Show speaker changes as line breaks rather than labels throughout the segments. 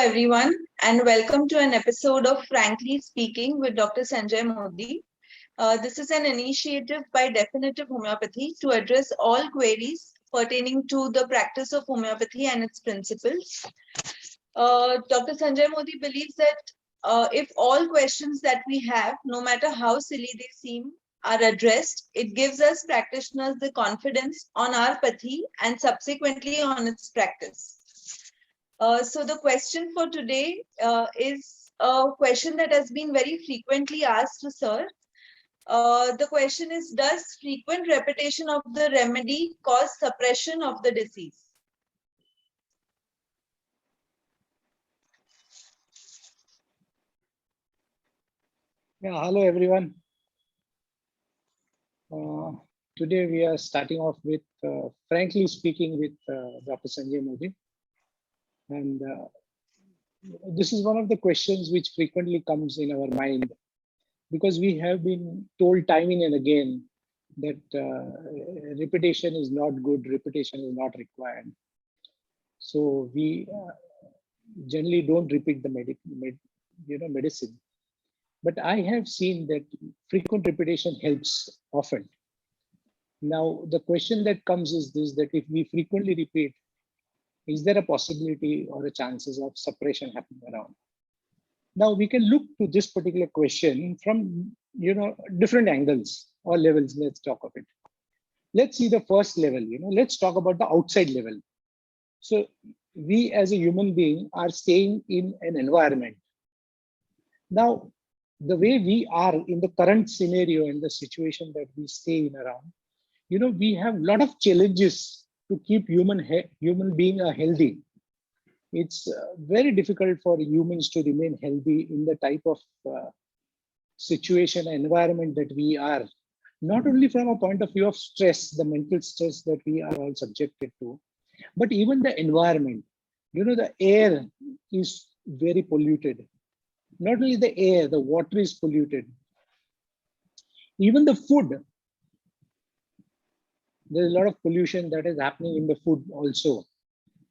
everyone, and welcome to an episode of Frankly Speaking with Dr. Sanjay Modi. This is an initiative by Definitive Homeopathy to address all queries pertaining to the practice of homeopathy and its principles. Dr. Sanjay Modi believes that if all questions that we have, no matter how silly they seem, are addressed, it gives us practitioners the confidence on our pathy and subsequently on its practice. So the question for today is a question that has been very frequently asked to sir. The question is, does frequent repetition of the remedy cause suppression of the disease?
Yeah, hello everyone. Today we are starting off with Frankly Speaking with Dr. Sanjay Modi. And this is one of the questions which frequently comes in our mind because we have been told time and again that repetition is not good, repetition is not required. So we generally don't repeat the medicine. But I have seen that frequent repetition helps often. Now, the question that comes is this, that if we frequently repeat, is there a possibility or a chances of suppression happening around? Now, we can look to this particular question from different angles or levels. Let's talk of it. Let's see the first level. Let's talk about the outside level. So we as a human being are staying in an environment. Now, the way we are in the current scenario and the situation that we stay in around, we have a lot of challenges to keep human being healthy. It's very difficult for humans to remain healthy in the type of situation, environment that we are, not only from a point of view of stress, the mental stress that we are all subjected to, but even the environment. The air is very polluted. Not only the air, the water is polluted. Even the food, there's a lot of pollution that is happening in the food also.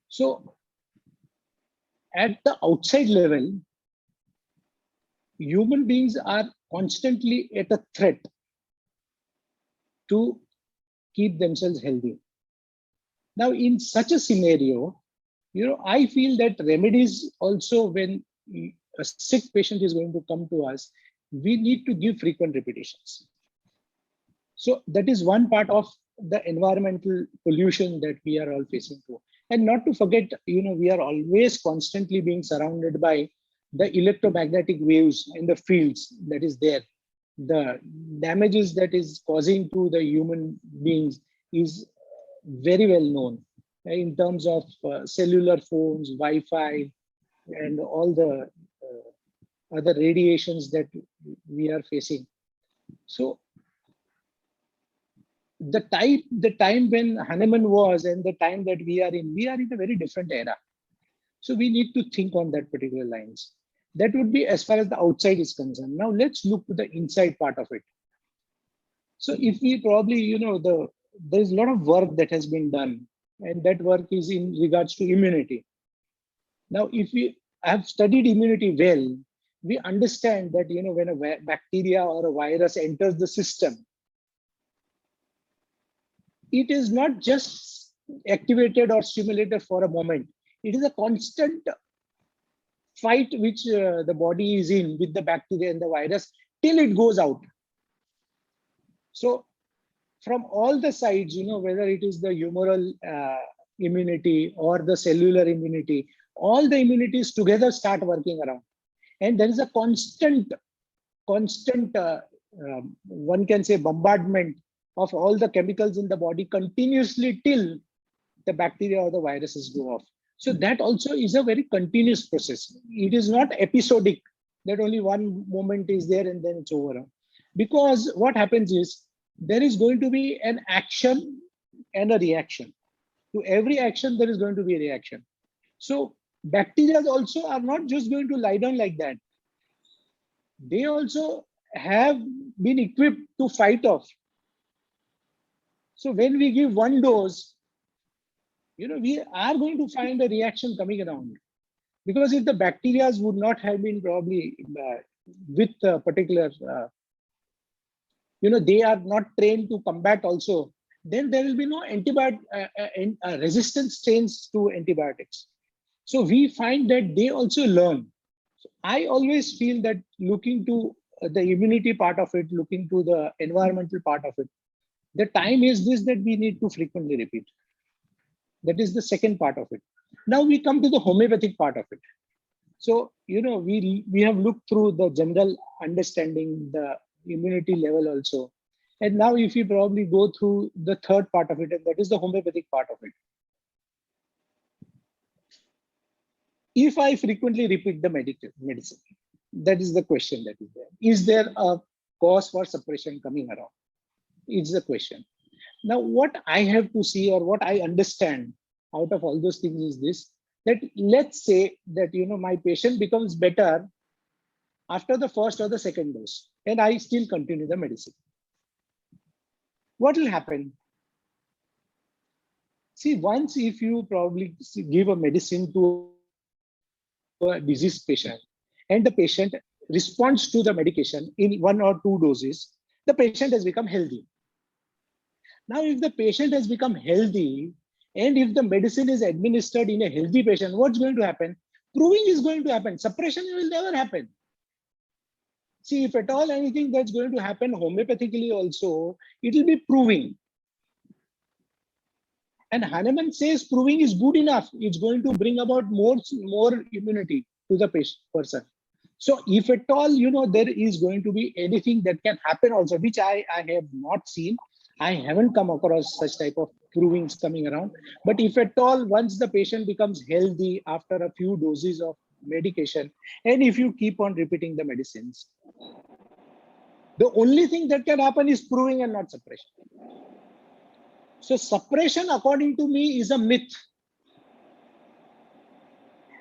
So at the outside level, human beings are constantly at a threat to keep themselves healthy. Now, in such a scenario, I feel that remedies also, when a sick patient is going to come to us, we need to give frequent repetitions. So that is one part of the environmental pollution that we are all facing through. And not to forget, we are always constantly being surrounded by the electromagnetic waves in the fields that is there. The damages that is causing to the human beings is very well known in terms of cellular phones, Wi-Fi, and all the other radiations that we are facing. So the time when Hahnemann was and the time that we are in a very different era. So we need to think on that particular lines. That would be as far as the outside is concerned. Now let's look to the inside part of it. So if we probably, there's a lot of work that has been done, and that work is in regards to immunity. Now, if we have studied immunity well, we understand that, when a bacteria or a virus enters the system, it is not just activated or stimulated for a moment. It is a constant fight which the body is in with the bacteria and the virus till it goes out. So from all the sides, whether it is the humoral immunity or the cellular immunity, all the immunities together start working around. And there is a constant, one can say, bombardment of all the chemicals in the body continuously till the bacteria or the viruses go off. So that also is a very continuous process. It is not episodic, that only one moment is there and then it's over. Because what happens is, there is going to be an action and a reaction. To every action, there is going to be a reaction. So bacteria also are not just going to lie down like that. They also have been equipped to fight off. So when we give one dose, we are going to find a reaction coming around. Because if the bacteria would not have been probably with a particular, they are not trained to combat also, then there will be no antibiotic resistance chains to antibiotics. So we find that they also learn. So I always feel that looking to the immunity part of it, looking to the environmental part of it, the time is this that we need to frequently repeat. That is the second part of it. Now we come to the homeopathic part of it. So, we have looked through the general understanding, the immunity level also. And now if you probably go through the third part of it, and that is the homeopathic part of it. If I frequently repeat the medicine, that is the question that is there. Is there a cause for suppression coming around? It's the question. Now, what I have to see, or what I understand out of all those things, is this, that let's say that, my patient becomes better after the first or the second dose, and I still continue the medicine. What will happen? See, once if you probably give a medicine to a diseased patient, and the patient responds to the medication in 1 or 2 doses, the patient has become healthy. Now, if the patient has become healthy, and if the medicine is administered in a healthy patient, what's going to happen? Proving is going to happen. Suppression will never happen. See, if at all anything that's going to happen homeopathically also, it will be proving. And Hahnemann says proving is good enough. It's going to bring about more immunity to the person. So if at all, there is going to be anything that can happen also, which I have not seen. I haven't come across such type of provings coming around. But if at all, once the patient becomes healthy after a few doses of medication, and if you keep on repeating the medicines, the only thing that can happen is proving and not suppression. So suppression, according to me, is a myth.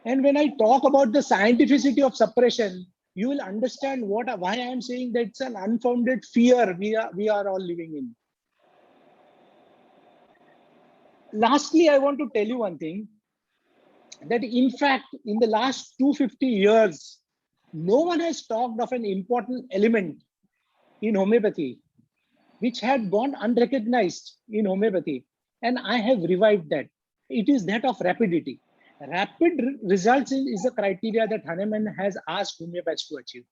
And when I talk about the scientificity of suppression, you will understand why I am saying that it's an unfounded fear we are all living in. Lastly, I want to tell you one thing, that in fact, in the last 250 years, no one has talked of an important element in homeopathy, which had gone unrecognized in homeopathy. And I have revived that. It is that of rapidity. Rapid results is a criteria that Hahnemann has asked homeopaths to achieve.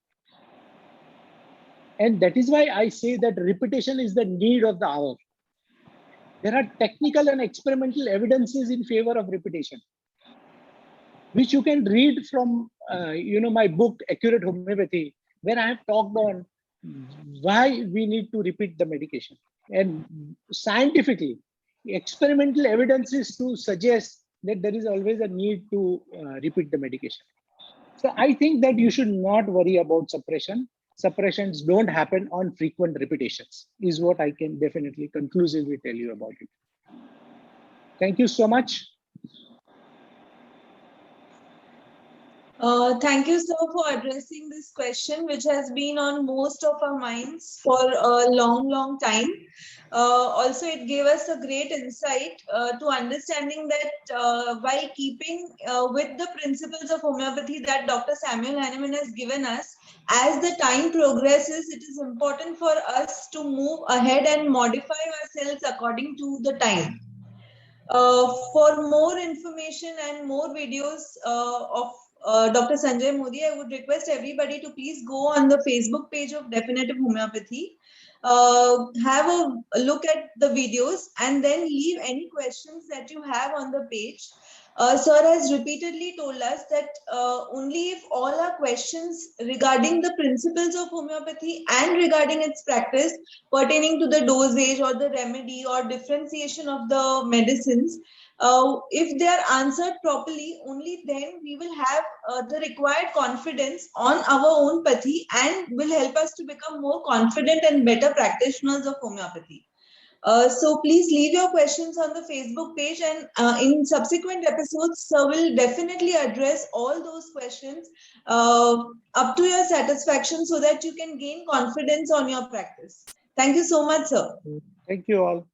And that is why I say that repetition is the need of the hour. There are technical and experimental evidences in favor of repetition, which you can read from, my book, Accurate Homeopathy, where I have talked on why we need to repeat the medication. And scientifically, experimental evidences to suggest that there is always a need to repeat the medication. So I think that you should not worry about suppression. Suppressions don't happen on frequent repetitions, is what I can definitely conclusively tell you about it. Thank you so much.
Thank you, sir, for addressing this question, which has been on most of our minds for a long time. Also, it gave us a great insight to understanding that while keeping with the principles of homeopathy that Dr. Samuel Hahnemann has given us, as the time progresses, it is important for us to move ahead and modify ourselves according to the time. For more information and more videos of Dr. Sanjay Modi, I would request everybody to please go on the Facebook page of Definitive Homeopathy, have a look at the videos, and then leave any questions that you have on the page. Sir has repeatedly told us that only if all our questions regarding the principles of homeopathy and regarding its practice pertaining to the dosage or the remedy or differentiation of the medicines, if they are answered properly, only then we will have the required confidence on our own pathy and will help us to become more confident and better practitioners of homeopathy. So please leave your questions on the Facebook page, and in subsequent episodes, sir will definitely address all those questions up to your satisfaction so that you can gain confidence on your practice. Thank you so much, sir.
Thank you all.